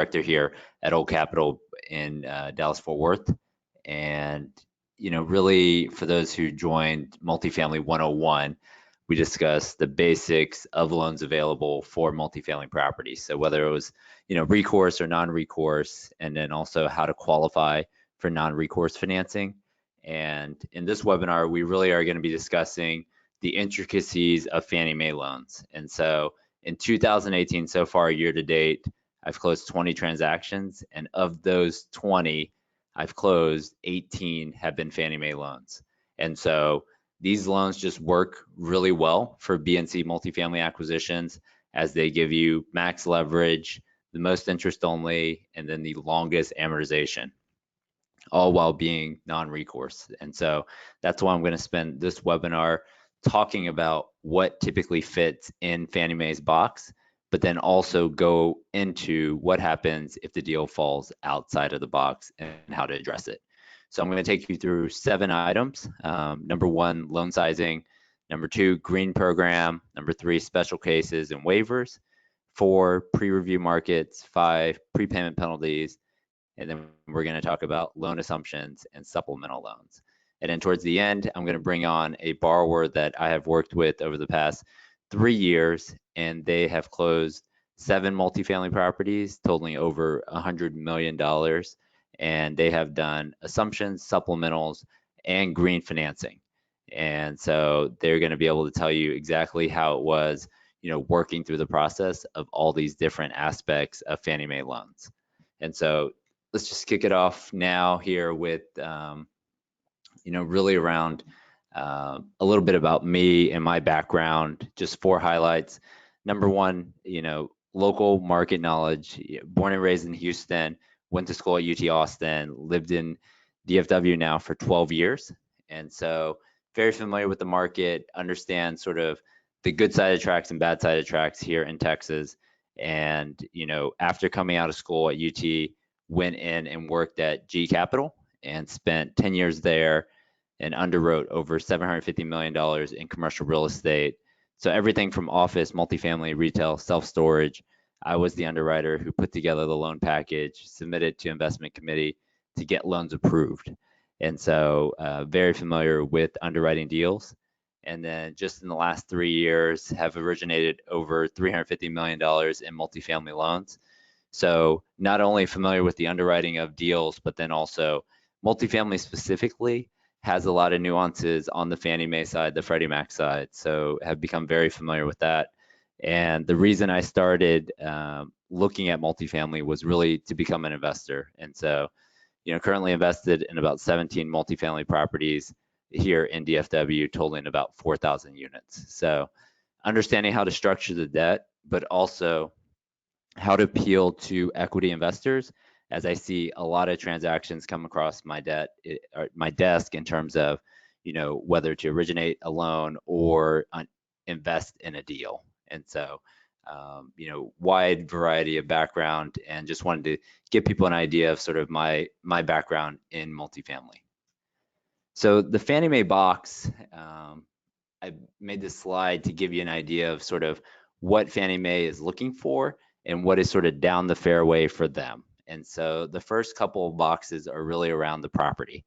director here at Old Capital in Dallas-Fort Worth. And, really for those who joined Multifamily 101, we discussed the basics of loans available for multifamily properties. So whether it was, recourse or non-recourse, and then also how to qualify for non-recourse financing. And in this webinar, we really are going to be discussing the intricacies of Fannie Mae loans. And so in 2018, so far year to date, I've closed 20 transactions, and of those 20 I've closed, 18 have been Fannie Mae loans. And so these loans just work really well for B and C multifamily acquisitions, as they give you max leverage, the most interest only, and then the longest amortization, all while being non-recourse. And so that's why I'm going to spend this webinar talking about what typically fits in Fannie Mae's box, but then also go into what happens if the deal falls outside of the box and how to address it. So I'm going to take you through 7 items. Number 1, loan sizing. Number 2, green program. Number 3, special cases and waivers. 4, pre-review markets. 5, prepayment penalties. And then we're going to talk about loan assumptions and supplemental loans. And then towards the end, I'm going to bring on a borrower that I have worked with over the past 3 years, and they have closed 7 multifamily properties totaling over $100 million. And they have done assumptions, supplementals, and green financing. And so they're going to be able to tell you exactly how it was, working through the process of all these different aspects of Fannie Mae loans. And so let's just kick it off now here with, really around a little bit about me and my background, just 4 highlights. Number 1, local market knowledge, born and raised in Houston, went to school at UT Austin, lived in DFW now for 12 years. And so very familiar with the market, understand sort of the good side of tracks and bad side of tracks here in Texas. And, after coming out of school at UT, went in and worked at G Capital and spent 10 years there and underwrote over $750 million in commercial real estate. So everything from office, multifamily, retail, self-storage. I was the underwriter who put together the loan package, submitted to investment committee to get loans approved. And so very familiar with underwriting deals. And then just in the last 3 years have originated over $350 million in multifamily loans. So not only familiar with the underwriting of deals, but then also multifamily specifically has a lot of nuances on the Fannie Mae side, the Freddie Mac side. So have become very familiar with that. And the reason I started looking at multifamily was really to become an investor. And so, currently invested in about 17 multifamily properties here in DFW, totaling about 4,000 units. So understanding how to structure the debt, but also how to appeal to equity investors, as I see a lot of transactions come across my desk in terms of, whether to originate a loan or invest in a deal. And so, wide variety of background, and just wanted to give people an idea of sort of my background in multifamily. So the Fannie Mae box, I made this slide to give you an idea of sort of what Fannie Mae is looking for and what is sort of down the fairway for them. And so the first couple of boxes are really around the property.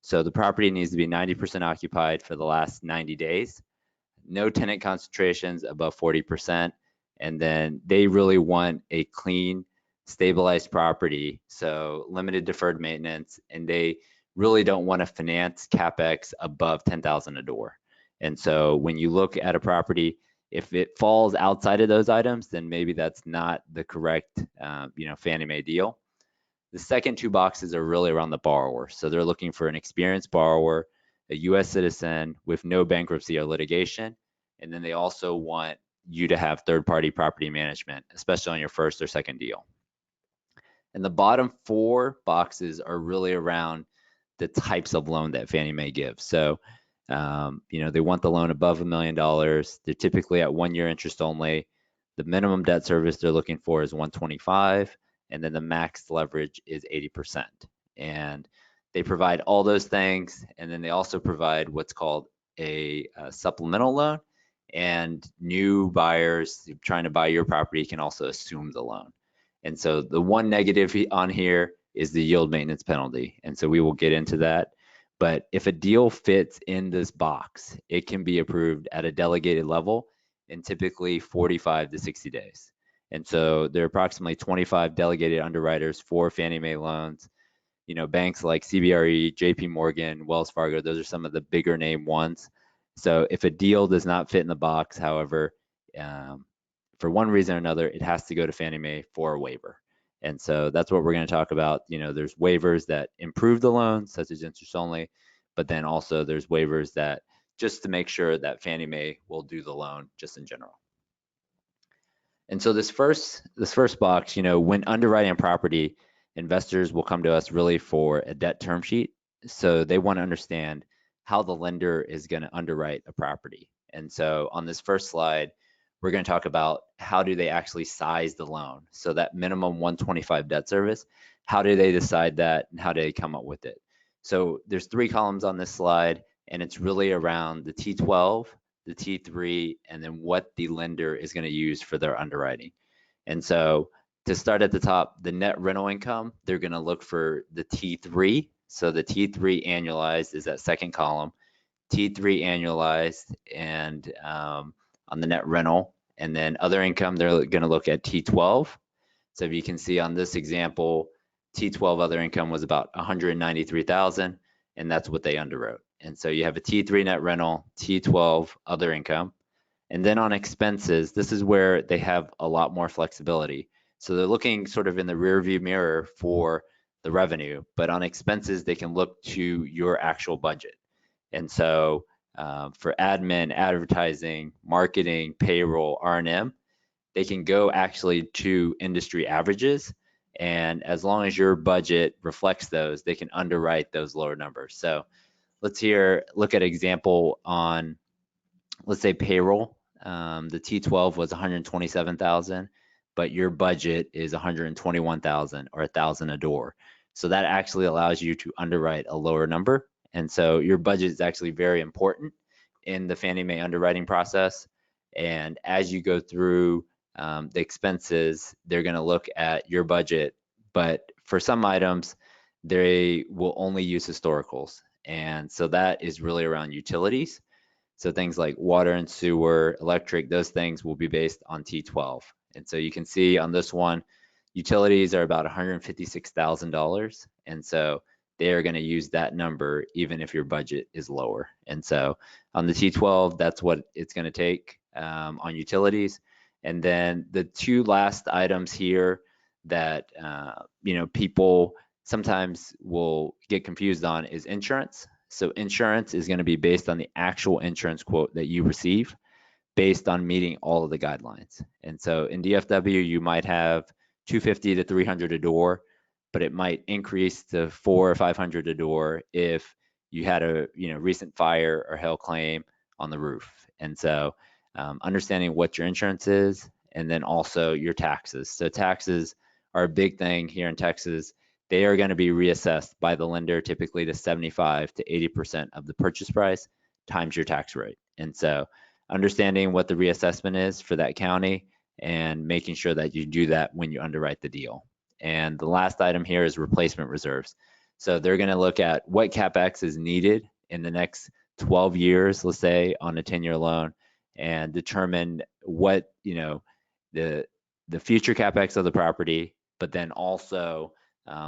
So the property needs to be 90% occupied for the last 90 days. No tenant concentrations above 40%. And then they really want a clean, stabilized property. So limited deferred maintenance, and they really don't want to finance CapEx above $10,000 a door. And so when you look at a property, if it falls outside of those items, then maybe that's not the correct, Fannie Mae deal. The second 2 boxes are really around the borrower. So they're looking for an experienced borrower, a U.S. citizen with no bankruptcy or litigation. And then they also want you to have third-party property management, especially on your first or second deal. And the bottom 4 boxes are really around the types of loan that Fannie Mae gives. So, they want the loan above $1 million. They're typically at 1-year interest only. The minimum debt service they're looking for is 125, and then the max leverage is 80%. And they provide all those things, and then they also provide what's called a supplemental loan, and new buyers trying to buy your property can also assume the loan. And so the one negative on here is the yield maintenance penalty. And so we will get into that. But if a deal fits in this box, it can be approved at a delegated level in typically 45 to 60 days. And so there are approximately 25 delegated underwriters for Fannie Mae loans. Banks like CBRE, JP Morgan, Wells Fargo, those are some of the bigger name ones. So if a deal does not fit in the box, however, for one reason or another, it has to go to Fannie Mae for a waiver. And so that's what we're going to talk about. There's waivers that improve the loan, such as interest only, but then also there's waivers that just to make sure that Fannie Mae will do the loan just in general. And so this first box, when underwriting a property, investors will come to us really for a debt term sheet. So they want to understand how the lender is going to underwrite a property. And so on this first slide, we're going to talk about how do they actually size the loan. So that minimum 125 debt service, how do they decide that and how do they come up with it? So there's 3 columns on this slide, and it's really around the T12, the T3, and then what the lender is going to use for their underwriting. And so to start at the top, the net rental income, they're going to look for the T3. So the T3 annualized is that second column, T3 annualized, and on the net rental. And then other income, they're going to look at T12. So if you can see on this example, T12 other income was about 193,000, and that's what they underwrote. And so you have a T3 net rental, T12 other income. And then on expenses, this is where they have a lot more flexibility. So they're looking sort of in the rear view mirror for the revenue, but on expenses, they can look to your actual budget. And so for admin, advertising, marketing, payroll, R&M, they can go actually to industry averages. And as long as your budget reflects those, they can underwrite those lower numbers. So let's look at example on, let's say payroll. The T12 was 127,000, but your budget is 121,000 or 1,000 a door. So that actually allows you to underwrite a lower number. And so your budget is actually very important in the Fannie Mae underwriting process. And as you go through the expenses, they're going to look at your budget. But for some items, they will only use historicals. And so that is really around utilities. So things like water and sewer, electric, those things will be based on T12. And so you can see on this one, utilities are about $156,000. And so they are going to use that number even if your budget is lower. And so on the T12, that's what it's going to take on utilities. And then the 2 last items here that people sometimes will get confused on is insurance. So insurance is going to be based on the actual insurance quote that you receive based on meeting all of the guidelines. And so in DFW, you might have 250 to 300 a door, but it might increase to 400 or 500 a door if you had a recent fire or hail claim on the roof. And so understanding what your insurance is, and then also your taxes. So taxes are a big thing here in Texas. They are going to be reassessed by the lender typically to 75 to 80% of the purchase price times your tax rate. And so understanding what the reassessment is for that county and making sure that you do that when you underwrite the deal. And the last item here is replacement reserves. So they're going to look at what CapEx is needed in the next 12 years, let's say, on a 10-year loan, and determine what, the future CapEx of the property, but then also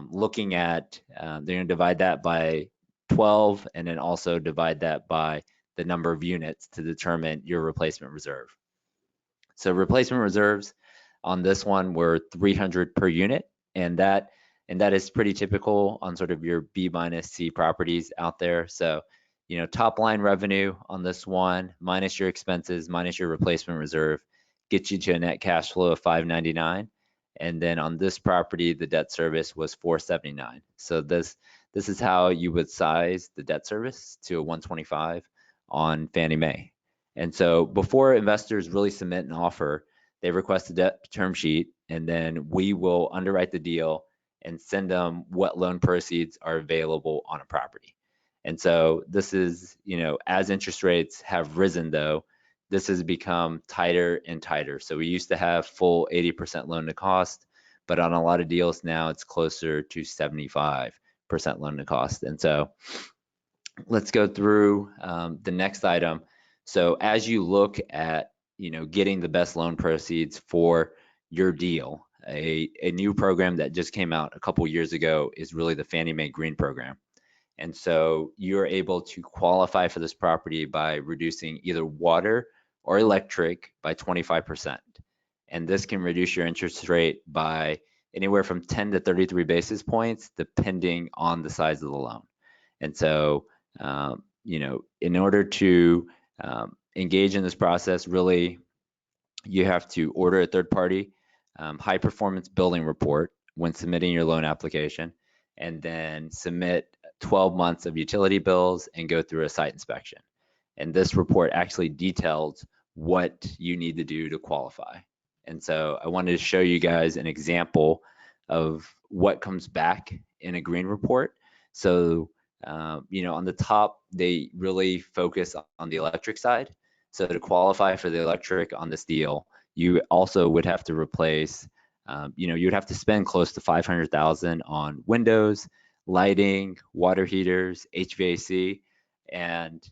looking at, they're going to divide that by 12 and then also divide that by the number of units to determine your replacement reserve. So replacement reserves on this one were 300 per unit, and that is pretty typical on sort of your B minus C properties out there. So, top line revenue on this one minus your expenses minus your replacement reserve gets you to a net cash flow of 599. And then on this property, the debt service was 479. So this is how you would size the debt service to a 125 on Fannie Mae. And so before investors really submit an offer, they request a debt term sheet, and then we will underwrite the deal and send them what loan proceeds are available on a property. And so this is, as interest rates have risen though, this has become tighter and tighter. So we used to have full 80% loan to cost, but on a lot of deals now it's closer to 75% loan to cost. And so let's go through the next item. So as you look at, getting the best loan proceeds for your deal, a new program that just came out a couple years ago is really the Fannie Mae Green program. And so you're able to qualify for this property by reducing either water or electric by 25%. And this can reduce your interest rate by anywhere from 10 to 33 basis points, depending on the size of the loan. And so, in order to engage in this process, really, you have to order a third-party high performance building report when submitting your loan application, and then submit 12 months of utility bills and go through a site inspection. And this report actually details what you need to do to qualify. And so I wanted to show you guys an example of what comes back in a green report. So, on the top, they really focus on the electric side. So to qualify for the electric on this deal, you also would have to replace, you'd have to spend close to $500,000 on windows, lighting, water heaters, HVAC, and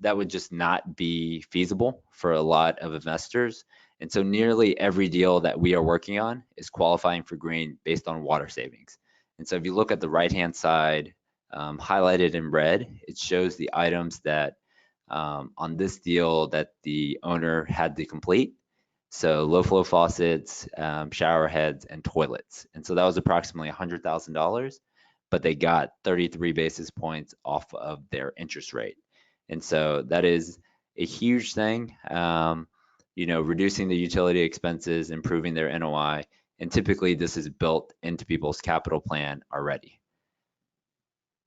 that would just not be feasible for a lot of investors. And so nearly every deal that we are working on is qualifying for green based on water savings. And so if you look at the right-hand side, highlighted in red, it shows the items that on this deal that the owner had to complete. So low flow faucets, shower heads, and toilets. And so that was approximately $100,000, but they got 33 basis points off of their interest rate. And so that is a huge thing, reducing the utility expenses, improving their NOI, and typically this is built into people's capital plan already.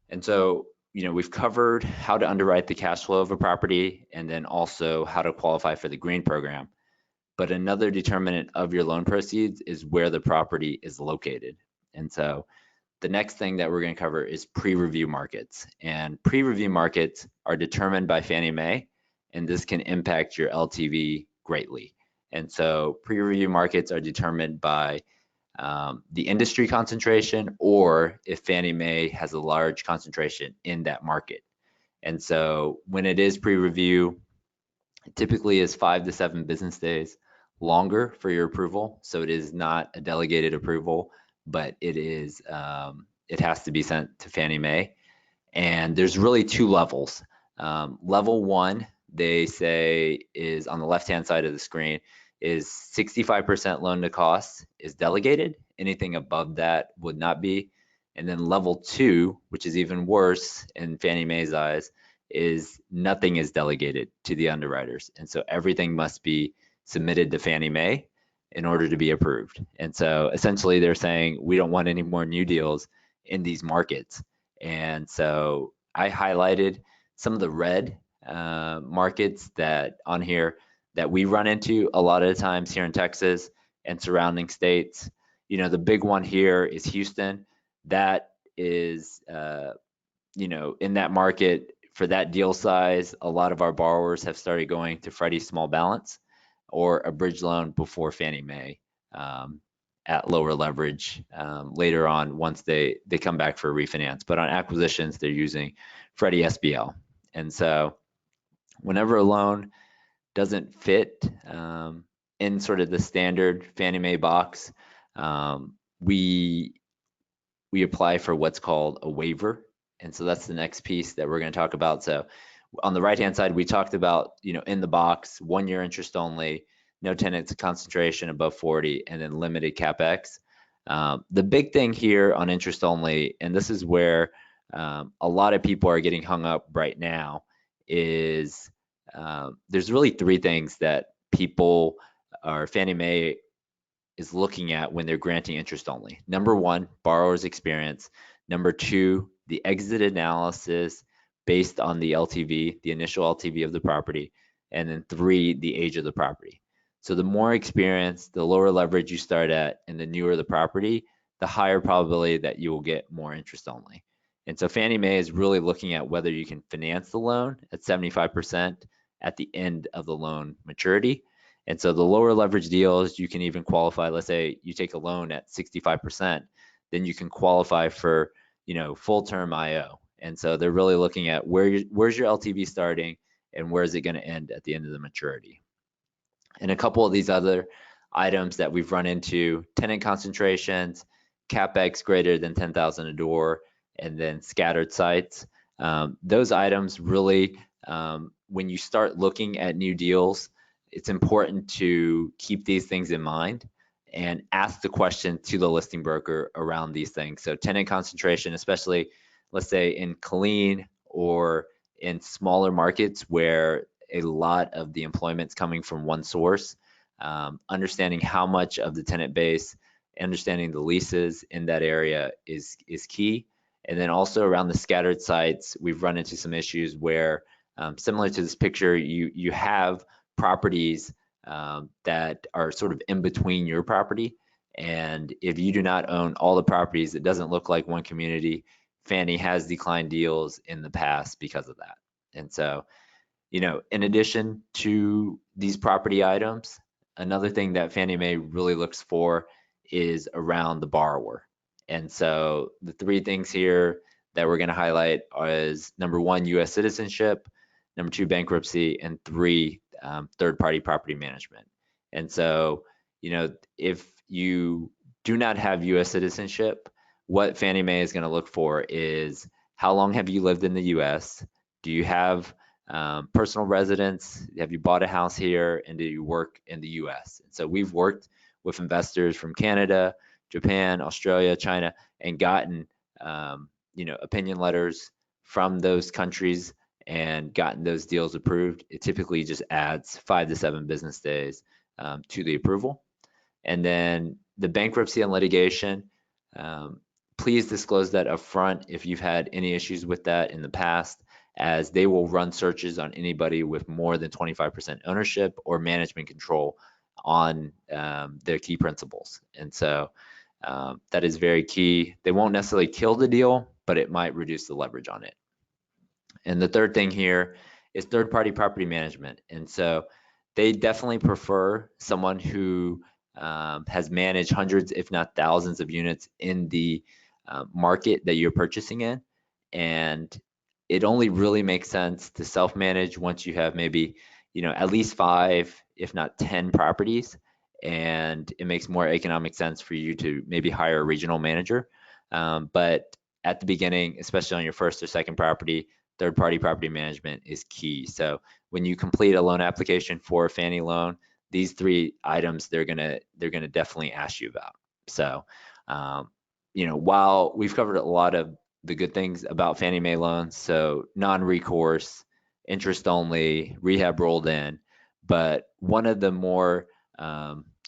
And so, we've covered how to underwrite the cash flow of a property and then also how to qualify for the green program. But another determinant of your loan proceeds is where the property is located. And so the next thing that we're going to cover is pre-review markets. And pre-review markets are determined by Fannie Mae, and this can impact your LTV greatly. And so pre-review markets are determined by the industry concentration, or if Fannie Mae has a large concentration in that market. And so when it is pre-review, it typically is 5 to 7 business days longer for your approval. So it is not a delegated approval, but it is it has to be sent to Fannie Mae. And there's really two levels. Level 1, they say, is on the left-hand side of the screen, is 65% loan to cost is delegated. Anything above that would not be. And then level 2, which is even worse in Fannie Mae's eyes, is nothing is delegated to the underwriters. And so everything must be submitted to Fannie Mae in order to be approved. And so essentially they're saying we don't want any more new deals in these markets. And so I highlighted some of the red markets that on here that we run into a lot of the times here in Texas and surrounding states. The big one here is Houston. That is, in that market for that deal size, a lot of our borrowers have started going to Freddie small balance or a bridge loan before Fannie Mae at lower leverage later on once they come back for a refinance. But on acquisitions, they're using Freddie SBL. And so whenever a loan doesn't fit in sort of the standard Fannie Mae box, we apply for what's called a waiver. And so that's the next piece that we're going to talk about. So on the right-hand side, we talked about, in the box, 1 year interest only, no tenants concentration above 40, and then limited CapEx. The big thing here on interest only, and this is where a lot of people are getting hung up right now, is there's really 3 things that people or Fannie Mae is looking at when they're granting interest only. Number 1, borrower's experience. Number 2, the exit analysis based on the LTV, the initial LTV of the property. And then 3, the age of the property. So the more experience, the lower leverage you start at, and the newer the property, the higher probability that you will get more interest only. And so Fannie Mae is really looking at whether you can finance the loan at 75% at the end of the loan maturity. And so the lower leverage deals, you can even qualify. Let's say you take a loan at 65%, then you can qualify for, full term IO. And so they're really looking at where's your LTV starting and where is it going to end at the end of the maturity. And a couple of these other items that we've run into: tenant concentrations, capex greater than 10,000 a door, and then scattered sites. Those items really, when you start looking at new deals, it's important to keep these things in mind and ask the question to the listing broker around these things. So tenant concentration, especially let's say in Killeen or in smaller markets where a lot of the employment's coming from one source, understanding how much of the tenant base, understanding the leases in that area is key. And then also around the scattered sites, we've run into some issues where, similar to this picture, you have properties that are sort of in between your property. And if you do not own all the properties, it doesn't look like one community. Fannie has declined deals in the past because of that. And so, in addition to these property items, another thing that Fannie Mae really looks for is around the borrower. And so the three things here that we're going to highlight is number one, U.S. citizenship, number two, bankruptcy, and three, third-party property management. And so, if you do not have U.S. citizenship, what Fannie Mae is going to look for is how long have you lived in the U.S.? Do you have personal residence? Have you bought a house here? And do you work in the U.S.? And so we've worked with investors from Canada, Japan, Australia, China, and gotten opinion letters from those countries and gotten those deals approved. It typically just adds 5 to 7 business days to the approval. And then the bankruptcy and litigation, please disclose that upfront if you've had any issues with that in the past, as they will run searches on anybody with more than 25% ownership or management control on their key principals. And so that is very key. They won't necessarily kill the deal, but it might reduce the leverage on it. And the third thing here is third-party property management. And so they definitely prefer someone who has managed hundreds, if not thousands of units in the market that you're purchasing in. And it only really makes sense to self-manage once you have maybe, at least 5, if not 10 properties. And it makes more economic sense for you to maybe hire a regional manager. But at the beginning, especially on your first or second property, third-party property management is key. So when you complete a loan application for a Fannie loan, these 3 items they're gonna definitely ask you about. So while we've covered a lot of the good things about Fannie Mae loans, so non-recourse, interest only, rehab rolled in, but one of the more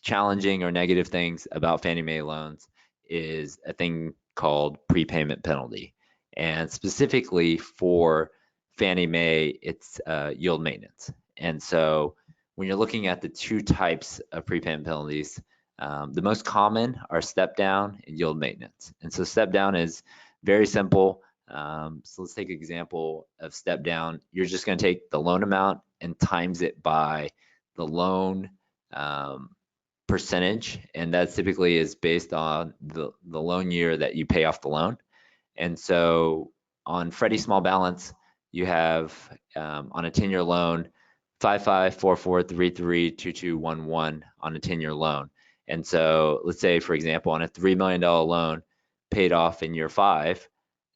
challenging or negative things about Fannie Mae loans is a thing called prepayment penalty. And specifically for Fannie Mae, it's yield maintenance. And so when you're looking at the 2 types of prepayment penalties, the most common are step down and yield maintenance. And so step down is very simple. So let's take an example of step down. You're just going to take the loan amount and times it by the loan percentage, and that typically is based on the loan year that you pay off the loan. And so on Freddie small balance, you have on a 10-year loan 5544332211 on a 10-year loan. And so let's say, for example, on a $3 million loan paid off in year 5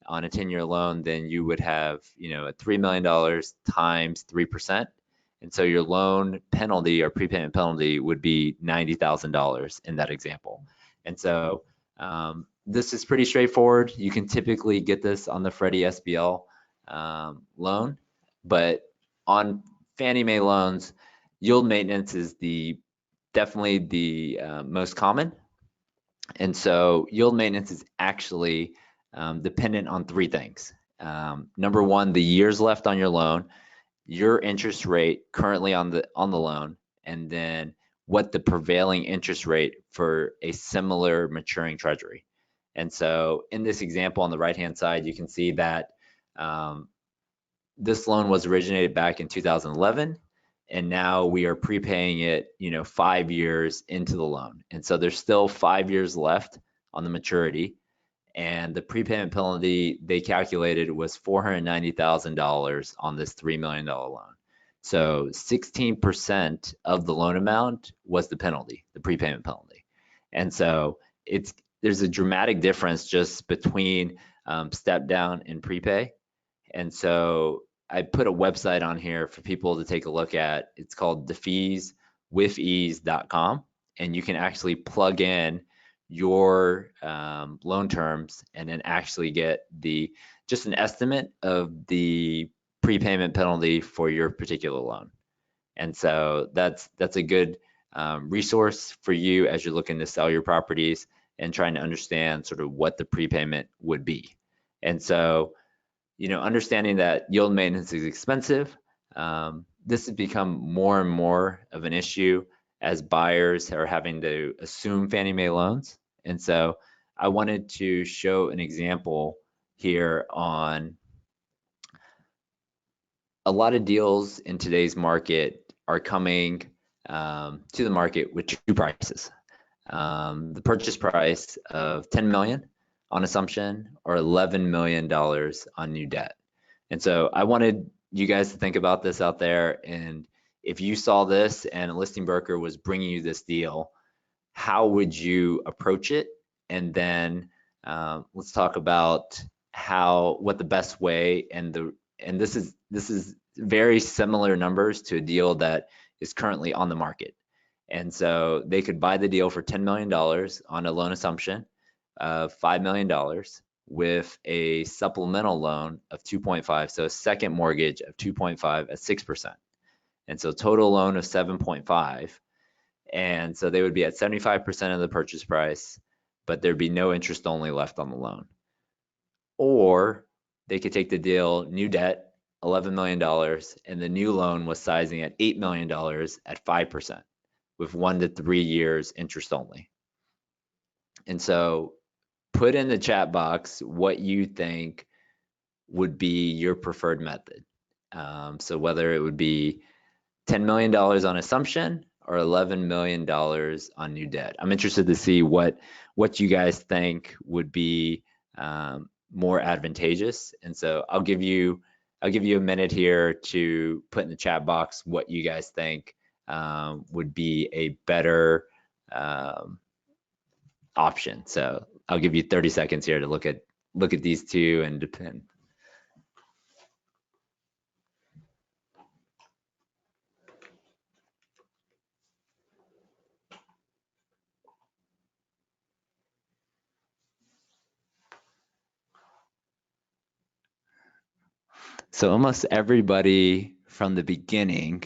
on a 10-year loan, then you would have a $3 million times 3%. And so your loan penalty or prepayment penalty would be $90,000 in that example. And so this is pretty straightforward. You can typically get this on the Freddie SBL loan, but on Fannie Mae loans, yield maintenance is definitely the most common. And so yield maintenance is actually dependent on 3 things. Number one, the years left on your loan, your interest rate currently on the loan, and then what the prevailing interest rate for a similar maturing treasury. And so in this example on the right-hand side, you can see that this loan was originated back in 2011, and now we are prepaying it, 5 years into the loan. And so there's still 5 years left on the maturity. And the prepayment penalty they calculated was $490,000 on this $3 million loan. So 16% of the loan amount was the penalty, the prepayment penalty. And so there's a dramatic difference just between step down and prepay. And so I put a website on here for people to take a look at. It's called defeasewithease.com, and you can actually plug in your loan terms and then actually get just an estimate of the prepayment penalty for your particular loan. And so that's a good resource for you as you're looking to sell your properties and trying to understand sort of what the prepayment would be. And so, understanding that yield maintenance is expensive, this has become more and more of an issue as buyers are having to assume Fannie Mae loans. And so I wanted to show an example here on a lot of deals in today's market are coming to the market with two prices. The purchase price of $10 million on assumption or $11 million on new debt. And so I wanted you guys to think about this out there. And if you saw this and a listing broker was bringing you this deal, how would you approach it? And then let's talk about what the best way and this is very similar numbers to a deal that is currently on the market. And so they could buy the deal for $10 million on a loan assumption of $5 million with a supplemental loan of 2.5, so a second mortgage of 2.5 at 6%. And so total loan of 7.5. And so they would be at 75% of the purchase price, but there'd be no interest only left on the loan. Or they could take the deal, new debt, $11 million, and the new loan was sizing at $8 million at 5% with 1 to 3 years interest only. And so put in the chat box what you think would be your preferred method. So whether it would be $10 million on assumption or $11 million on new debt. I'm interested to see what you guys think would be more advantageous. And so I'll give you a minute here to put in the chat box what you guys think would be a better option. So I'll give you 30 seconds here to look at these two and depend. So almost everybody from the beginning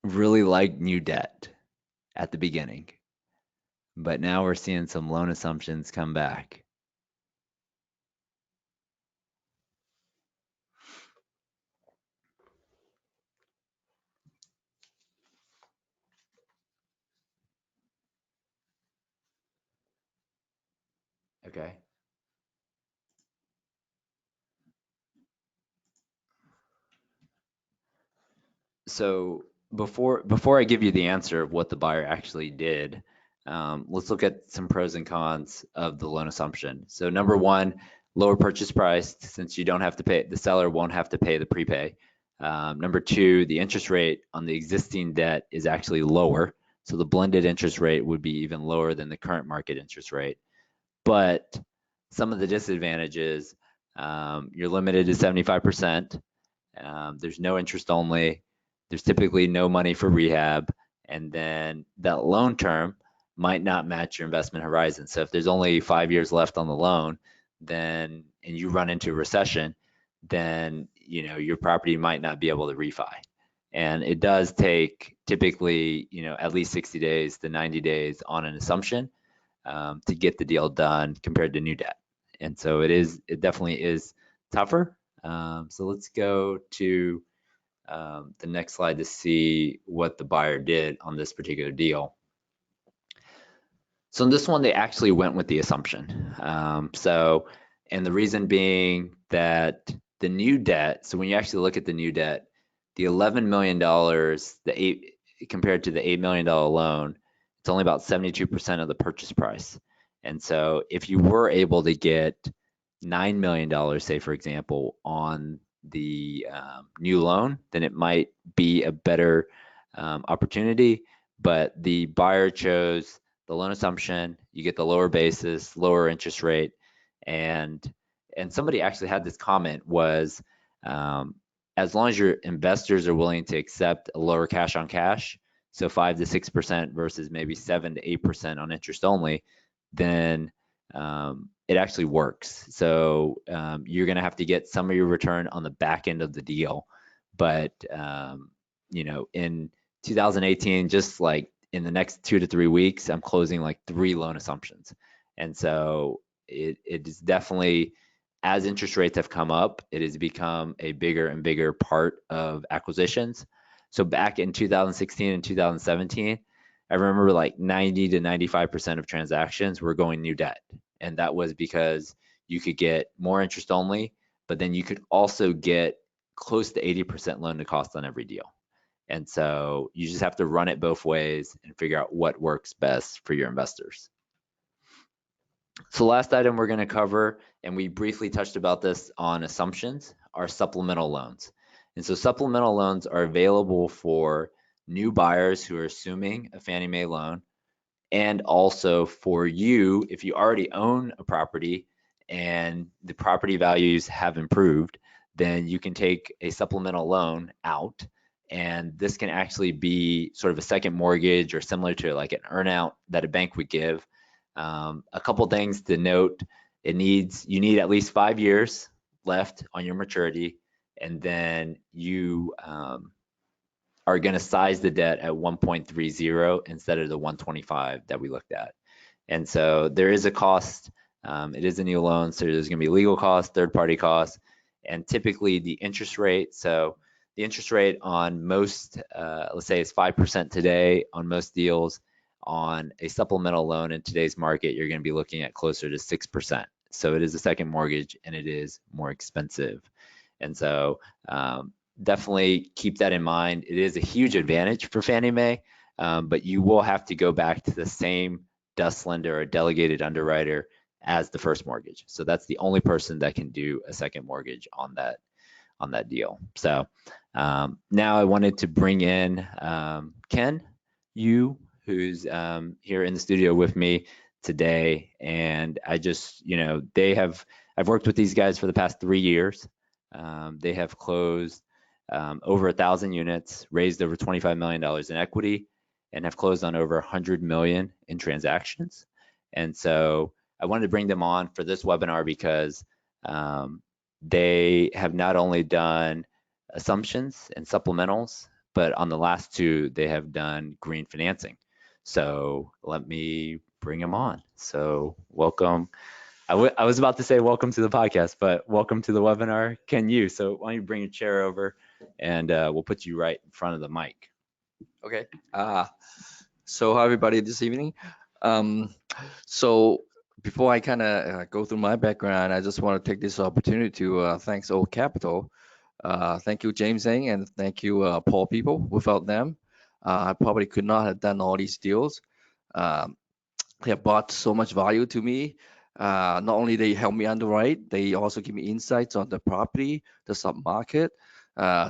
really liked new debt at the beginning, but now we're seeing some loan assumptions come back. Okay. So before I give you the answer of what the buyer actually did, let's look at some pros and cons of the loan assumption. So number one, lower purchase price, since you don't have to pay, the seller won't have to pay the prepay. Number two, the interest rate on the existing debt is actually lower. So the blended interest rate would be even lower than the current market interest rate. But some of the disadvantages, you're limited to 75%. There's no interest only. There's typically no money for rehab, and then that loan term might not match your investment horizon. So if there's only 5 years left on the loan, and you run into a recession, then your property might not be able to refi. And it does take typically at least 60 days to 90 days on an assumption to get the deal done compared to new debt. And so it definitely is tougher. So let's go to the next slide to see what the buyer did on this particular deal. So in this one, they actually went with the assumption. And the reason being that the new debt, so when you actually look at the new debt, the $11 million, compared to the $8 million loan, it's only about 72% of the purchase price. And so if you were able to get $9 million, say for example, on the new loan, then it might be a better opportunity. But the buyer chose the loan assumption, you get the lower basis, lower interest rate, and somebody actually had this comment was, as long as your investors are willing to accept a lower cash on cash, so 5 to 6% versus maybe 7 to 8% on interest only, then it actually works. So you're going to have to get some of your return on the back end of the deal. But in 2018, just like in the next 2 to 3 weeks, I'm closing like 3 loan assumptions. And so it is definitely, as interest rates have come up, it has become a bigger and bigger part of acquisitions. So back in 2016 and 2017, I remember like 90 to 95% of transactions were going new debt. And that was because you could get more interest only, but then you could also get close to 80% loan to cost on every deal. And so you just have to run it both ways and figure out what works best for your investors. So last item we're going to cover, and we briefly touched about this on assumptions, are supplemental loans. And so supplemental loans are available for new buyers who are assuming a Fannie Mae loan, and also for you, if you already own a property and the property values have improved, then you can take a supplemental loan out, and this can actually be sort of a second mortgage or similar to like an earnout that a bank would give. A couple things to note: you need at least 5 years left on your maturity, and then you are going to size the debt at 1.30 instead of the 125 that we looked at. And so there is a cost. It is a new loan, so there's going to be legal costs, third-party costs, and typically the interest rate. So the interest rate on most, let's say it's 5% today on most deals. On a supplemental loan in today's market, you're going to be looking at closer to 6%. So it is a second mortgage and it is more expensive. And so definitely keep that in mind. It is a huge advantage for Fannie Mae, but you will have to go back to the same DUS lender or delegated underwriter as the first mortgage. So that's the only person that can do a second mortgage on that deal. So now I wanted to bring in Ken Yu, who's here in the studio with me today. And I just, I've worked with these guys for the past 3 years. They have closed over 1,000 units, raised over $25 million in equity, and have closed on over 100 million in transactions. And so I wanted to bring them on for this webinar because they have not only done assumptions and supplementals, but on the last 2, they have done green financing. So let me bring them on. So welcome. I was about to say welcome to the podcast, but welcome to the webinar, Ken Yu. So why don't you bring your chair over and we'll put you right in front of the mic. Okay. So hi everybody this evening. So before I kind of go through my background, I just want to take this opportunity to thanks Old Capital. Thank you, James Eng, and thank you, Paul People. Without them, I probably could not have done all these deals. They have brought so much value to me. Not only they help me underwrite, they also give me insights on the property, the submarket.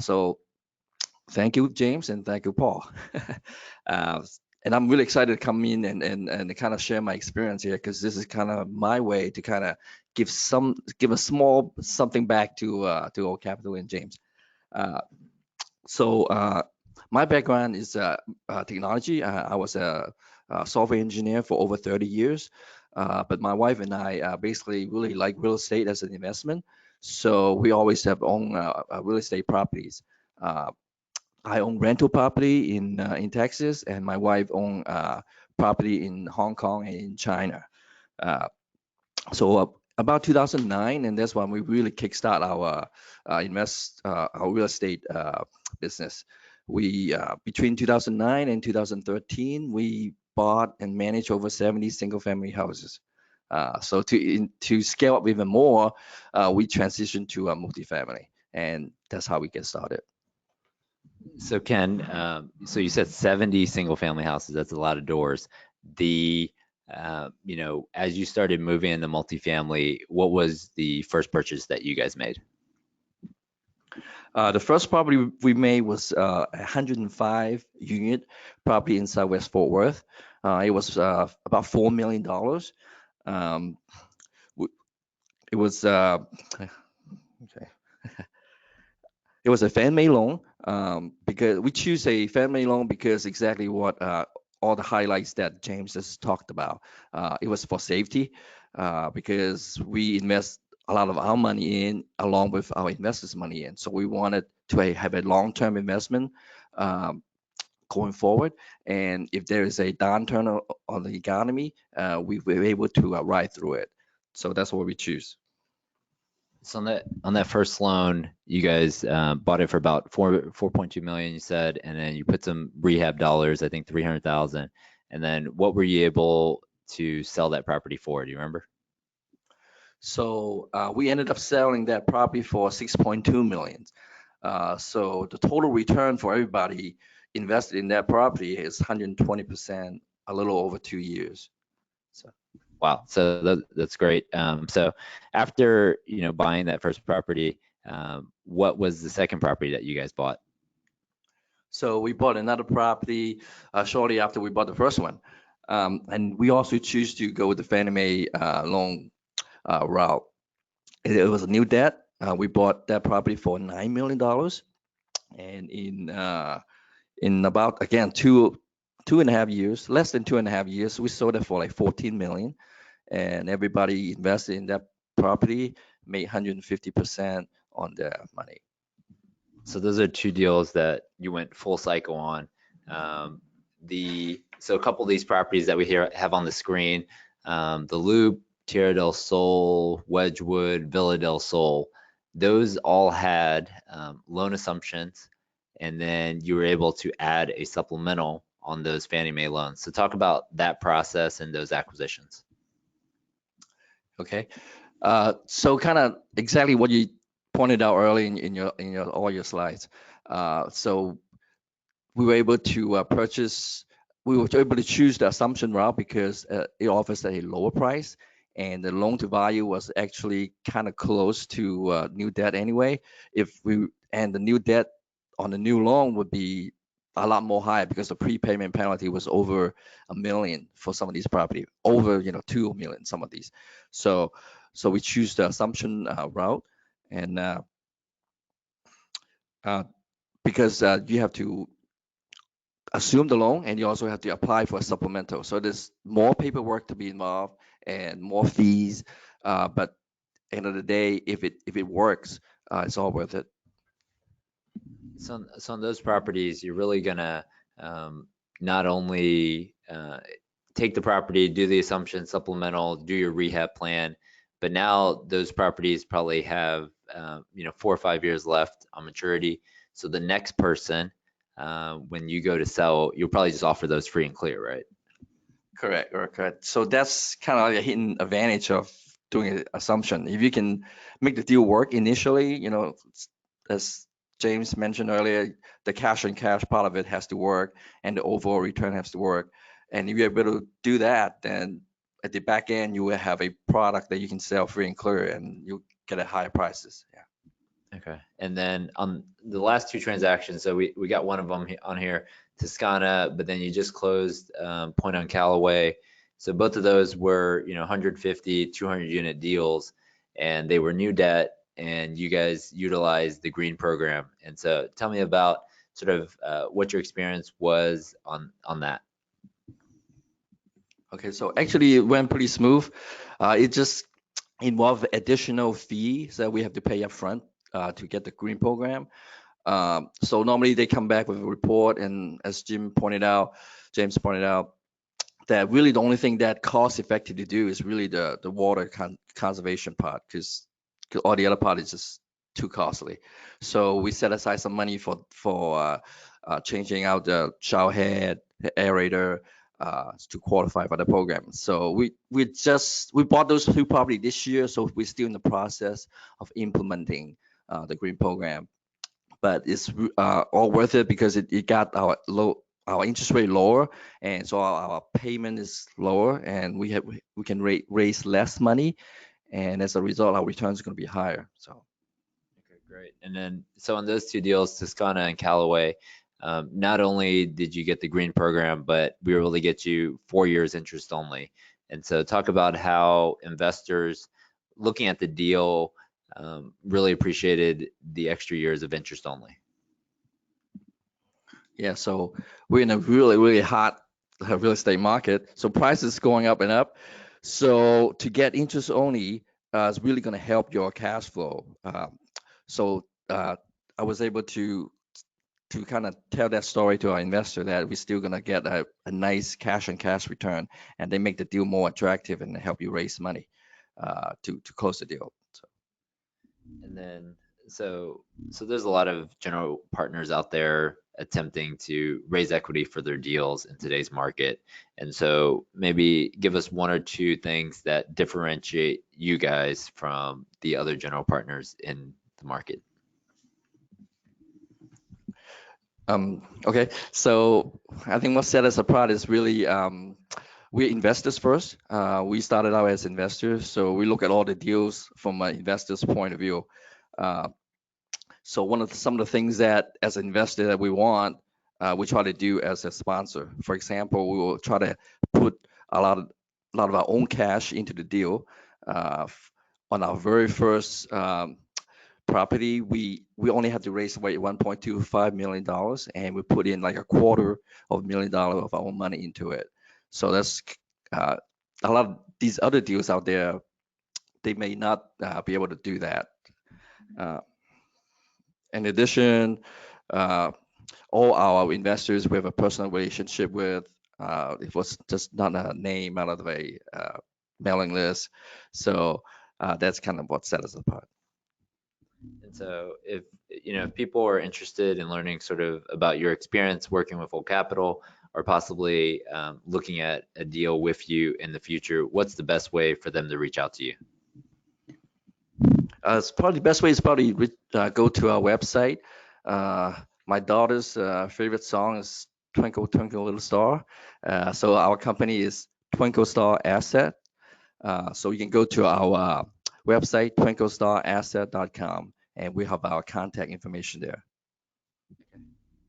So thank you, James, and thank you, Paul. And I'm really excited to come in and kind of share my experience here, because this is kind of my way to kind of give a small something back to Old Capital and James. So my background is technology. I was a software engineer for over 30 years, but my wife and I basically really like real estate as an investment. So we always have owned real estate properties. I own rental property in Texas, and my wife own property in Hong Kong and in China. So about 2009, and that's when we really kickstart our our real estate business. We between 2009 and 2013, we bought and managed over 70 single-family houses. So to scale up even more, we transitioned to a multifamily, and that's how we get started. So Ken, so you said 70 single family houses. That's a lot of doors. The, as you started moving into multifamily, what was the first purchase that you guys made? The first property we made was 105 unit property inside West Fort Worth. It was about $4 million. Um, it was okay. It was a Fannie Mae loan, because we choose a Fannie Mae loan because exactly what all the highlights that James has talked about. It was for safety, because we invest a lot of our money in along with our investors' money in. So we wanted to have a long-term investment um, going forward. And if there is a downturn on the economy, we were able to ride through it. So that's what we choose. So on that first loan, you guys bought it for about 4.2 million, you said, and then you put some rehab dollars, I think 300,000. And then what were you able to sell that property for? Do you remember? So we ended up selling that property for 6.2 million. So the total return for everybody invested in that property is 120%, a little over 2 years. So Wow, so that's great. So after buying that first property, what was the second property that you guys bought? so we bought another property shortly after we bought the first one. And we also choose to go with the Fannie Mae loan route. It was a new debt. We bought that property for $9 million. And in about, again, 2.5 years, less than 2.5 years, we sold it for like 14 million. And everybody invested in that property, made 150% on their money. So those are two deals that you went full cycle on. So a couple of these properties that we have on the screen, the Loop, Tierra del Sol, Wedgwood, Villa del Sol, those all had loan assumptions, and then you were able to add a supplemental on those Fannie Mae loans. So talk about that process and those acquisitions. Okay. So kind of exactly what you pointed out early in your all your slides. So we were able to we were able to choose the assumption route because it offers a lower price, and the loan to value was actually kind of close to new debt anyway. And the new debt on the new loan would be a lot more higher because the prepayment penalty was over 1 million for some of these property, over 2 million some of these. So we choose the assumption route, and uh, because you have to assume the loan and you also have to apply for a supplemental. So there's more paperwork to be involved and more fees. But end of the day, if it works, it's all worth it. So on those properties, you're really gonna not only take the property, do the assumption supplemental, do your rehab plan, but now those properties probably have 4 or 5 years left on maturity. So the next person, when you go to sell, you'll probably just offer those free and clear, right? Correct. So that's kind of like a hidden advantage of doing an assumption. If you can make the deal work initially, as James mentioned earlier, the cash and cash part of it has to work, and the overall return has to work. And if you're able to do that, then at the back end, you will have a product that you can sell free and clear, and you get at higher prices. Yeah. Okay. And then on the last two transactions, so we got one of them on here, Toscana, but then you just closed Point on Callaway. So both of those were 150, 200 unit deals, and they were new debt, and you guys utilized the green program. And so tell me about sort of what your experience was on that. Okay, so actually it went pretty smooth. It just involved additional fees that we have to pay up front to get the green program. So normally they come back with a report, and as James pointed out, that really the only thing that cost effective to do is really the water conservation part, because all the other part is just too costly. So we set aside some money for changing out the shower head, the aerator, to qualify for the program. So we bought those two property this year, so we're still in the process of implementing the green program. but it's all worth it because it got our interest rate lower, and so our payment is lower, and we can raise less money, and as a result, our returns are going to be higher. So. Okay, great. And then, so on those two deals, Toscana and Callaway, not only did you get the green program, but we were able to get you 4 years interest only. And so talk about how investors looking at the deal really appreciated the extra years of interest only. Yeah, so we're in a really, really hot real estate market. So prices going up and up. So to get interest only is really going to help your cash flow. So I was able to kind of tell that story to our investor that we're still going to get a nice cash and cash return, and they make the deal more attractive and help you raise money to close the deal. So. And then, so there's a lot of general partners out there attempting to raise equity for their deals in today's market. And so maybe give us one or two things that differentiate you guys from the other general partners in the market. Okay, so I think what set us apart is really we're investors first. We started out as investors, so we look at all the deals from an investor's point of view. Uh, so some of the things that as an investor that we want, we try to do as a sponsor. For example, we will try to put a lot of our own cash into the deal. On our very first property, we only had to raise away $1.25 million, and we put in like $250,000 of our own money into it. So that's a lot of these other deals out there, they may not be able to do that. In addition, all our investors we have a personal relationship with. It was just not a name out of a mailing list. So that's kind of what set us apart. And so if people are interested in learning sort of about your experience working with Old Capital or possibly looking at a deal with you in the future, what's the best way for them to reach out to you? It's probably the best way is probably go to our website. My daughter's favorite song is Twinkle Twinkle Little Star. So our company is Twinkle Star Asset. So you can go to our website, twinklestarasset.com, and we have our contact information there.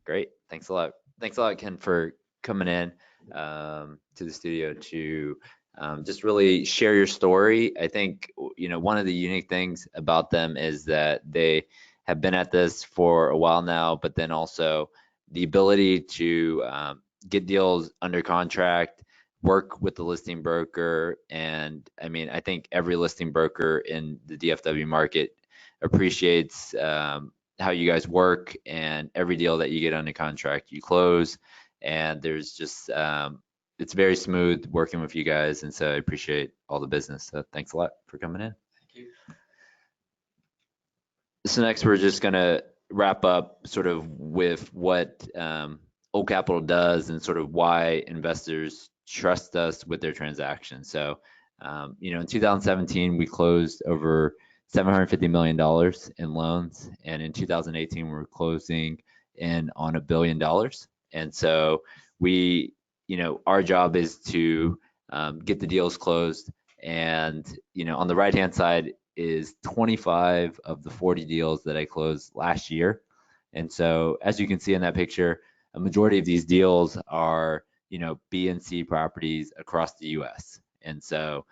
Great. Thanks a lot. Thanks a lot, Ken, for coming in to the studio to just really share your story. I think, one of the unique things about them is that they have been at this for a while now, but then also the ability to get deals under contract, work with the listing broker. And I mean, I think every listing broker in the DFW market appreciates how you guys work, and every deal that you get under contract, you close. And there's just, it's very smooth working with you guys. And so I appreciate all the business. So thanks a lot for coming in. Thank you. So next, we're just going to wrap up sort of with what Old Capital does and sort of why investors trust us with their transactions. So, in 2017, we closed over $750 million in loans. And in 2018, we were closing in on $1 billion. And so our job is to get the deals closed. And, on the right-hand side is 25 of the 40 deals that I closed last year. And so as you can see in that picture, a majority of these deals are, B and C properties across the US. And so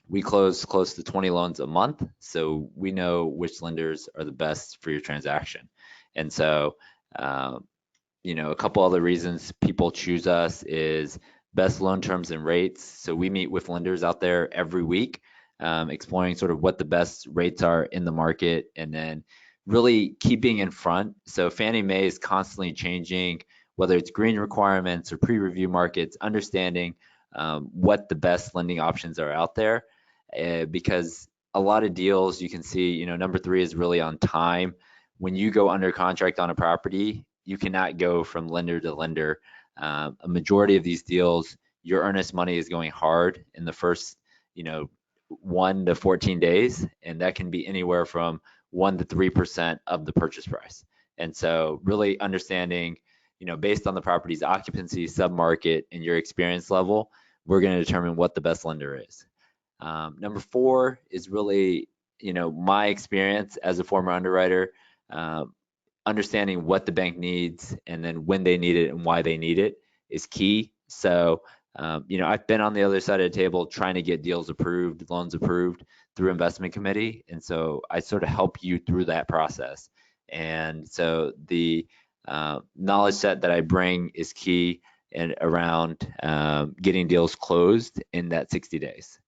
we close close to 20 loans a month. So we know which lenders are the best for your transaction. And so, a couple other reasons people choose us is best loan terms and rates. So we meet with lenders out there every week, exploring sort of what the best rates are in the market, and then really keeping in front. So Fannie Mae is constantly changing, whether it's green requirements or pre-review markets, understanding what the best lending options are out there, because a lot of deals you can see, number 3 is really on time. When you go under contract on a property, you cannot go from lender to lender. A majority of these deals, your earnest money is going hard in the first, 1 to 14 days, and that can be anywhere from 1 to 3% of the purchase price. And so really understanding, based on the property's occupancy, submarket, and your experience level, we're going to determine what the best lender is. Number 4 is really, my experience as a former underwriter, understanding what the bank needs and then when they need it and why they need it is key. So, I've been on the other side of the table trying to get deals approved, loans approved through investment committee. And so I sort of help you through that process. And so the knowledge set that I bring is key and around getting deals closed in that 60 days.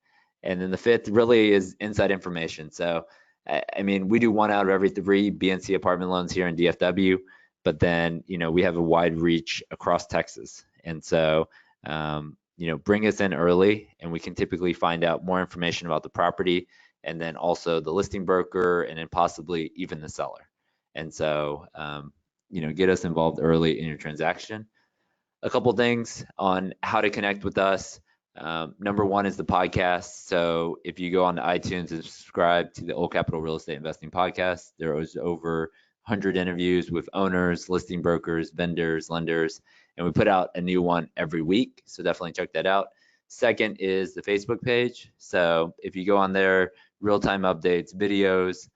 And then the 5th really is inside information. So, I mean, we do 1 out of every 3 BNC apartment loans here in DFW, but then, we have a wide reach across Texas. And so, bring us in early and we can typically find out more information about the property and then also the listing broker and then possibly even the seller. And so, get us involved early in your transaction. A couple things on how to connect with us. Number 1 is the podcast. So if you go on to iTunes and subscribe to the Old Capital Real Estate Investing Podcast, there was over 100 interviews with owners, listing brokers, vendors, lenders, and we put out a new one every week. So definitely check that out. Second is the Facebook page. So if you go on there, real-time updates, videos,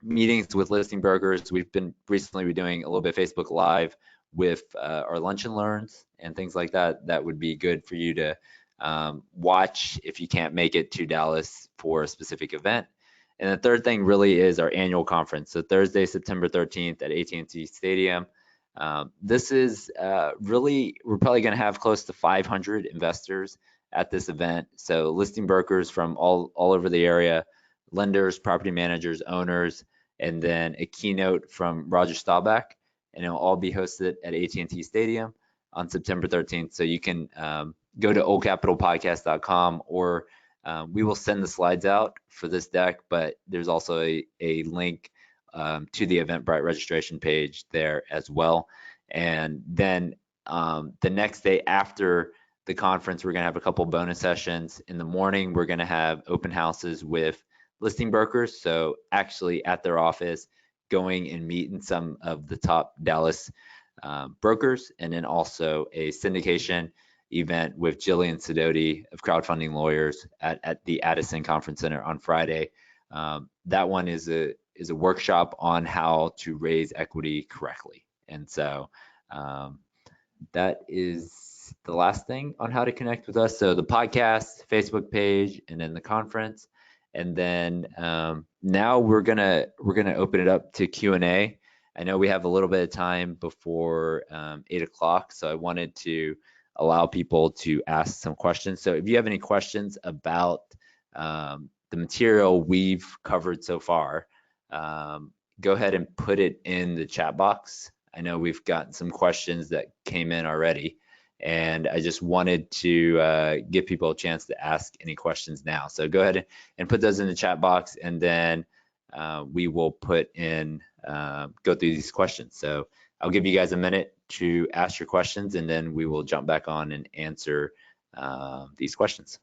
meetings with listing brokers. We've been recently doing a little bit of Facebook Live with our lunch and learns and things like that. That would be good for you to watch if you can't make it to Dallas for a specific event. And the third thing really is our annual conference. So Thursday, September 13th at AT&T Stadium. This is really, we're probably going to have close to 500 investors at this event. So listing brokers from all over the area, lenders, property managers, owners, and then a keynote from Roger Staubach. And it'll all be hosted at AT&T Stadium on September 13th. So you can go to oldcapitalpodcast.com or we will send the slides out for this deck, but there's also a link to the Eventbrite registration page there as well. And then the next day after the conference, we're going to have a couple bonus sessions. In the morning, we're going to have open houses with listing brokers. So actually at their office, going and meeting some of the top Dallas brokers, and then also a syndication event with Jillian Sidoti of Crowdfunding Lawyers at the Addison Conference Center on Friday. That one is a workshop on how to raise equity correctly. And so that is the last thing on how to connect with us. So the podcast, Facebook page, and then the conference. And then now we're gonna open it up to Q&A. I know we have a little bit of time before 8 o'clock, so I wanted to allow people to ask some questions. So if you have any questions about the material we've covered so far, go ahead and put it in the chat box. I know we've gotten some questions that came in already, and I just wanted to give people a chance to ask any questions now. So go ahead and put those in the chat box, and then we will put in, go through these questions. So I'll give you guys a minute to ask your questions, and then we will jump back on and answer these questions.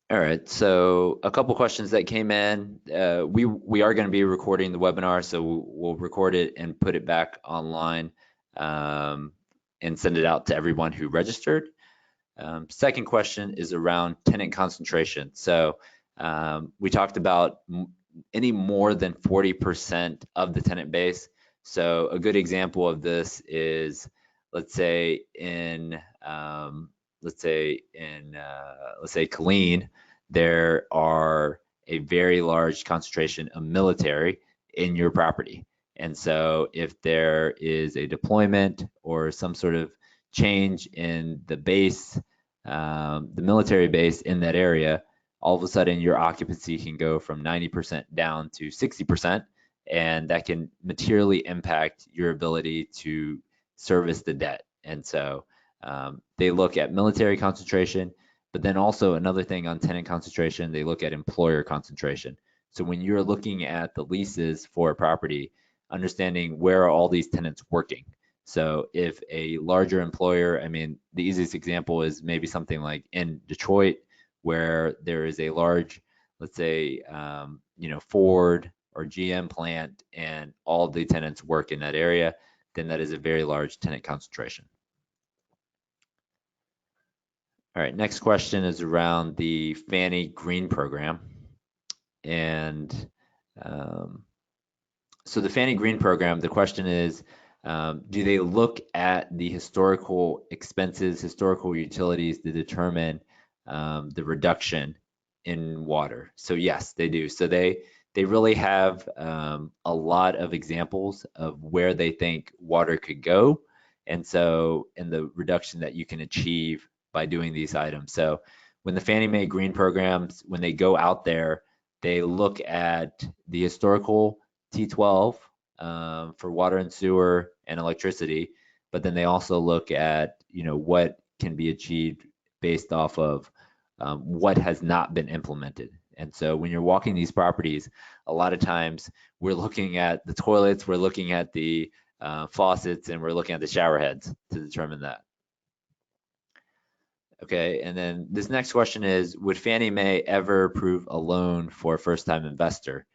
All right, so a couple questions that came in. We are going to be recording the webinar, so we'll record it and put it back online and send it out to everyone who registered. Second question is around tenant concentration. So we talked about any more than 40% of the tenant base. So a good example of this is, let's say Killeen, there are a very large concentration of military in your property. And so if there is a deployment or some sort of change in the base, the military base in that area, all of a sudden your occupancy can go from 90% down to 60%, and that can materially impact your ability to service the debt. And so they look at military concentration, but then also another thing on tenant concentration, they look at employer concentration. So when you're looking at the leases for a property, understanding where are all these tenants working. So if a larger employer, I mean, the easiest example is maybe something like in Detroit, where there is a large, let's say, Ford or GM plant, and all the tenants work in that area, then that is a very large tenant concentration. All right, next question is around the Fannie Green program. And so the Fannie Green program, the question is, do they look at the historical expenses, historical utilities to determine the reduction in water? So yes, they do. So they really have a lot of examples of where they think water could go, and so in the reduction that you can achieve by doing these items. So when the Fannie Mae Green programs, when they go out there, they look at the historical T12 for water and sewer and electricity, but then they also look at what can be achieved based off of what has not been implemented. And so when you're walking these properties, a lot of times we're looking at the toilets, we're looking at the faucets, and we're looking at the shower heads to determine that. Okay, and then this next question is, would Fannie Mae ever approve a loan for a first-time investor?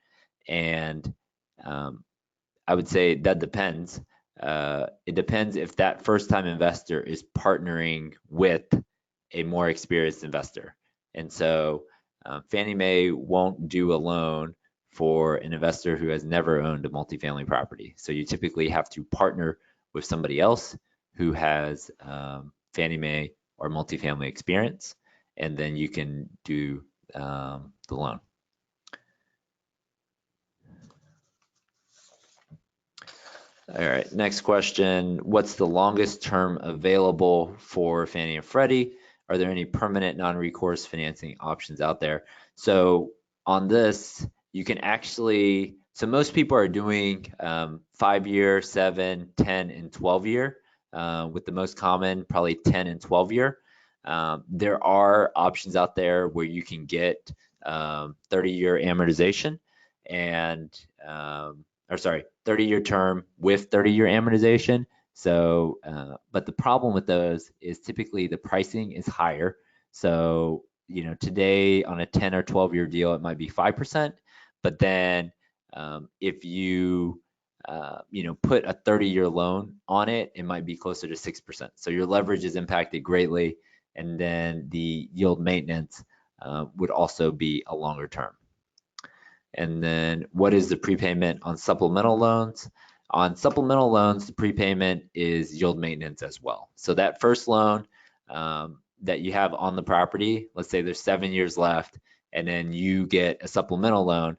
And I would say that depends. It depends if that first-time investor is partnering with a more experienced investor. And so Fannie Mae won't do a loan for an investor who has never owned a multifamily property. So you typically have to partner with somebody else who has Fannie Mae or multifamily experience, and then you can do the loan. All right, next question. What's the longest term available for Fannie and Freddie? Are there any permanent non-recourse financing options out there? So on this, you can actually, so most people are doing 5-year, 7, 10, and 12-year, with the most common probably 10 and 12-year. There are options out there where you can get 30-year amortization and, 30-year term with 30-year amortization. So, but the problem with those is typically the pricing is higher. So, today on a 10 or 12-year deal, it might be 5%, but then if you put a 30-year loan on it, it might be closer to 6%. So your leverage is impacted greatly, and then the yield maintenance would also be a longer term. And then what is the prepayment on supplemental loans? On supplemental loans, the prepayment is yield maintenance as well. So that first loan that you have on the property, let's say there's 7 years left, and then you get a supplemental loan,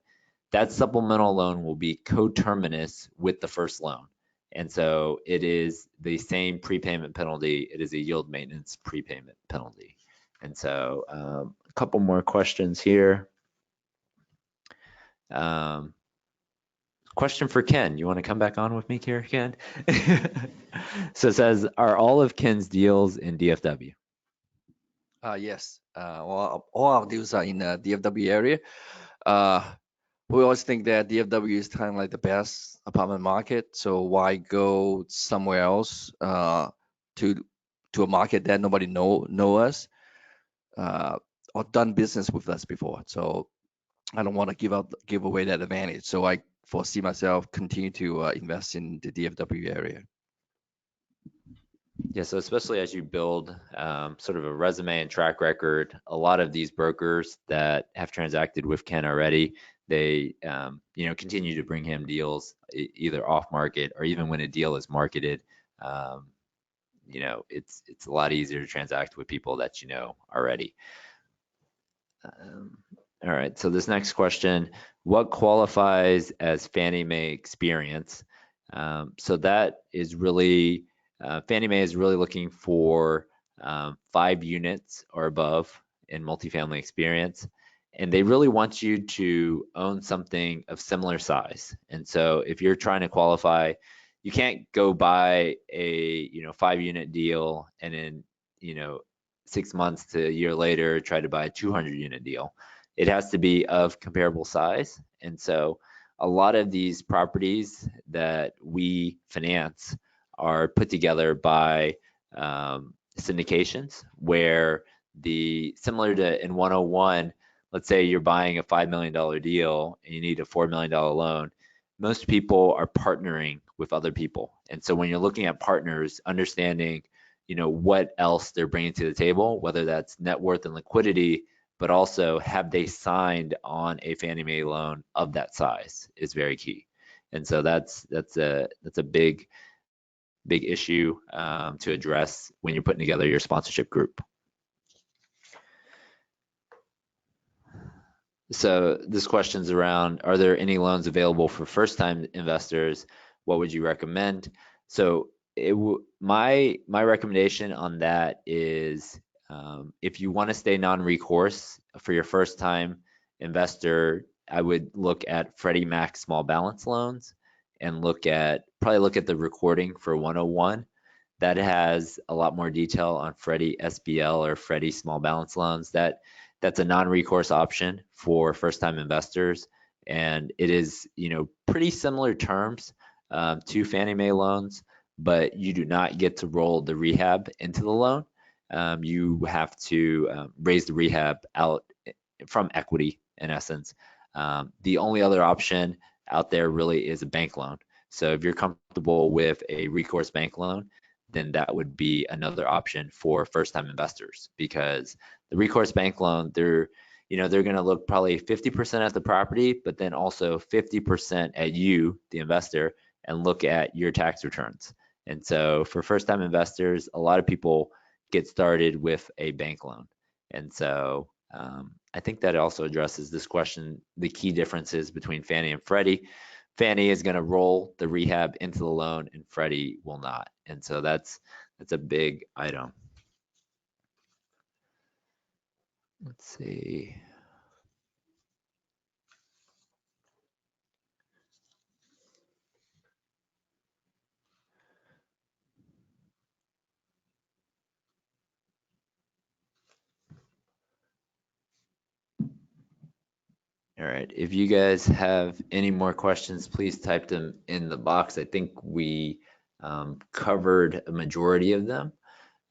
that supplemental loan will be coterminous with the first loan. And so it is the same prepayment penalty. It is a yield maintenance prepayment penalty. And so a couple more questions here. Question for Ken. You want to come back on with me here, Ken? So it says, are all of Ken's deals in DFW? Yes. All our deals are in the DFW area. We always think that DFW is kind of like the best apartment market. So why go somewhere else to a market that nobody know us or done business with us before? So I don't want to give away that advantage. So I foresee myself continue to invest in the DFW area. Yeah, so especially as you build sort of a resume and track record, a lot of these brokers that have transacted with Ken already, they continue to bring him deals either off market or even when a deal is marketed. It's a lot easier to transact with people that you know already. All right, so this next question, what qualifies as Fannie Mae experience? So that is really, Fannie Mae is really looking for 5 units or above in multifamily experience. And they really want you to own something of similar size. And so if you're trying to qualify, you can't go buy a 5-unit deal and then 6 months to a year later try to buy a 200-unit deal. it has to be of comparable size. And so a lot of these properties that we finance are put together by syndications where similar to in 101, let's say you're buying a $5 million deal and you need a $4 million loan. Most people are partnering with other people. And so when you're looking at partners, understanding, what else they're bringing to the table, whether that's net worth and liquidity, but also have they signed on a Fannie Mae loan of that size is very key. And so that's a big issue to address when you're putting together your sponsorship group. So this question's around, are there any loans available for first-time investors? What would you recommend? So my recommendation on that is if you want to stay non-recourse for your first-time investor, I would look at Freddie Mac small balance loans and probably look at the recording for 101. That has a lot more detail on Freddie SBL or Freddie small balance loans. That's a non-recourse option for first-time investors, and it is, pretty similar terms to Fannie Mae loans, but you do not get to roll the rehab into the loan. You have to raise the rehab out from equity, in essence. The only other option out there really is a bank loan. So if you're comfortable with a recourse bank loan, then that would be another option for first-time investors, because the recourse bank loan, they're going to look probably 50% at the property, but then also 50% at you, the investor, and look at your tax returns. And so for first-time investors, a lot of people get started with a bank loan. And so I think that also addresses this question, the key differences between Fannie and Freddie. Fannie is going to roll the rehab into the loan and Freddie will not. And so that's a big item. Let's see. All right, if you guys have any more questions, please type them in the box. I think we covered a majority of them.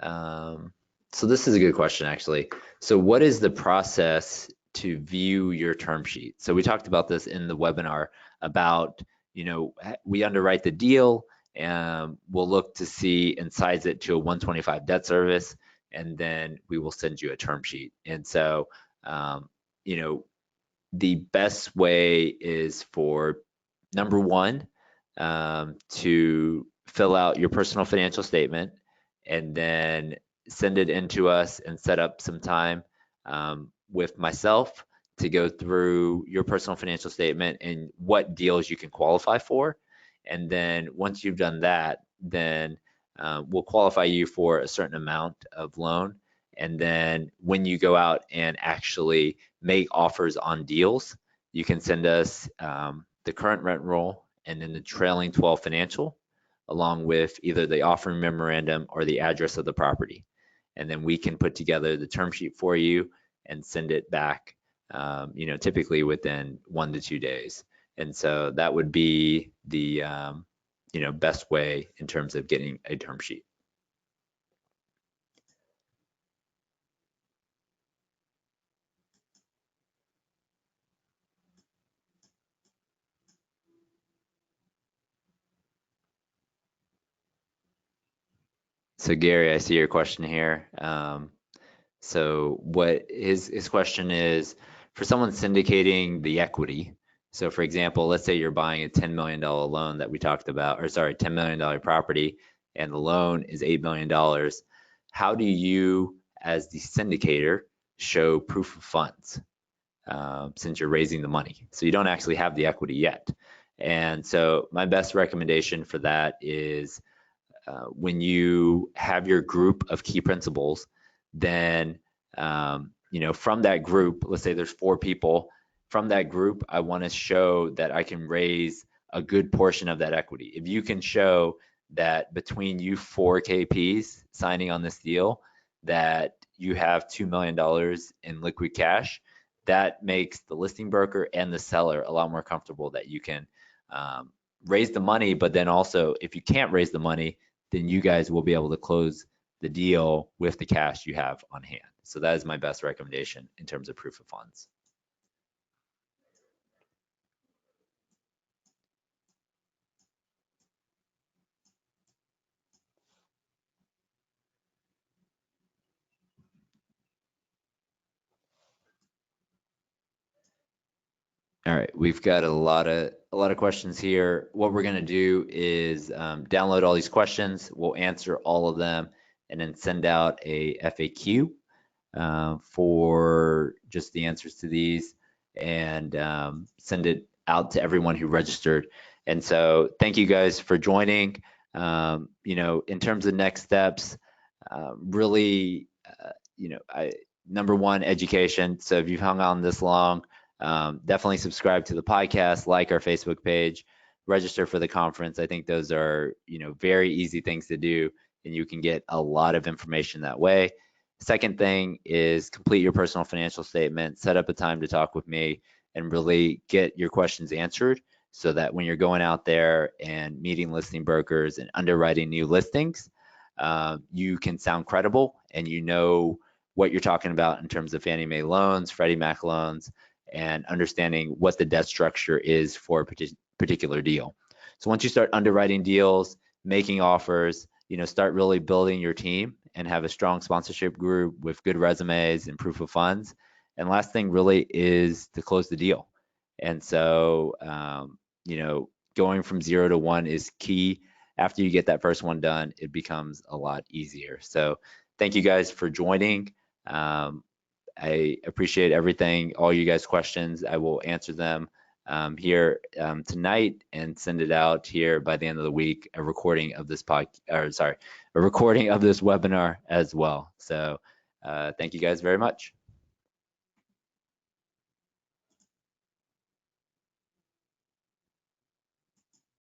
So this is a good question, actually. So what is the process to view your term sheet? So we talked about this in the webinar about, we underwrite the deal and we'll look to see and size it to a 125 debt service, and then we will send you a term sheet. And so, the best way is for number one, to fill out your personal financial statement and then send it in to us and set up some time with myself to go through your personal financial statement and what deals you can qualify for. And then once you've done that, then we'll qualify you for a certain amount of loan. And then when you go out and actually make offers on deals, you can send us the current rent roll and then the trailing 12 financial, along with either the offering memorandum or the address of the property. And then we can put together the term sheet for you and send it back, typically within 1 to 2 days. And so that would be the, best way in terms of getting a term sheet. So Gary, I see your question here. So what his question is, for someone syndicating the equity. So for example, let's say you're buying a $10 million loan that we talked about, or sorry, $10 million property, and the loan is $8 million. How do you, as the syndicator, show proof of funds since you're raising the money? So you don't actually have the equity yet. And so my best recommendation for that is when you have your group of key principals, then from that group, let's say there's 4 people, from that group, I want to show that I can raise a good portion of that equity. If you can show that between you 4 KPs signing on this deal, that you have $2 million in liquid cash, that makes the listing broker and the seller a lot more comfortable that you can raise the money, but then also if you can't raise the money, then you guys will be able to close the deal with the cash you have on hand. So that is my best recommendation in terms of proof of funds. All right, we've got a lot of questions here. What we're gonna do is download all these questions. We'll answer all of them, and then send out a FAQ for just the answers to these, and send it out to everyone who registered. And so, thank you guys for joining. In terms of next steps, really, number one, education. So if you've hung on this long, definitely subscribe to the podcast, like our Facebook page, register for the conference. I think those are, very easy things to do, and you can get a lot of information that way. Second thing is complete your personal financial statement, set up a time to talk with me, and really get your questions answered so that when you're going out there and meeting listing brokers and underwriting new listings, you can sound credible and you know what you're talking about in terms of Fannie Mae loans, Freddie Mac loans, and understanding what the debt structure is for a particular deal. So once you start underwriting deals, making offers, start really building your team and have a strong sponsorship group with good resumes and proof of funds. And last thing really is to close the deal. And so, going from 0 to 1 is key. After you get that first one done, it becomes a lot easier. So thank you guys for joining. I appreciate everything, all you guys' questions. I will answer them here tonight and send it out here by the end of the week, a recording of this a recording of this webinar as well. So thank you guys very much.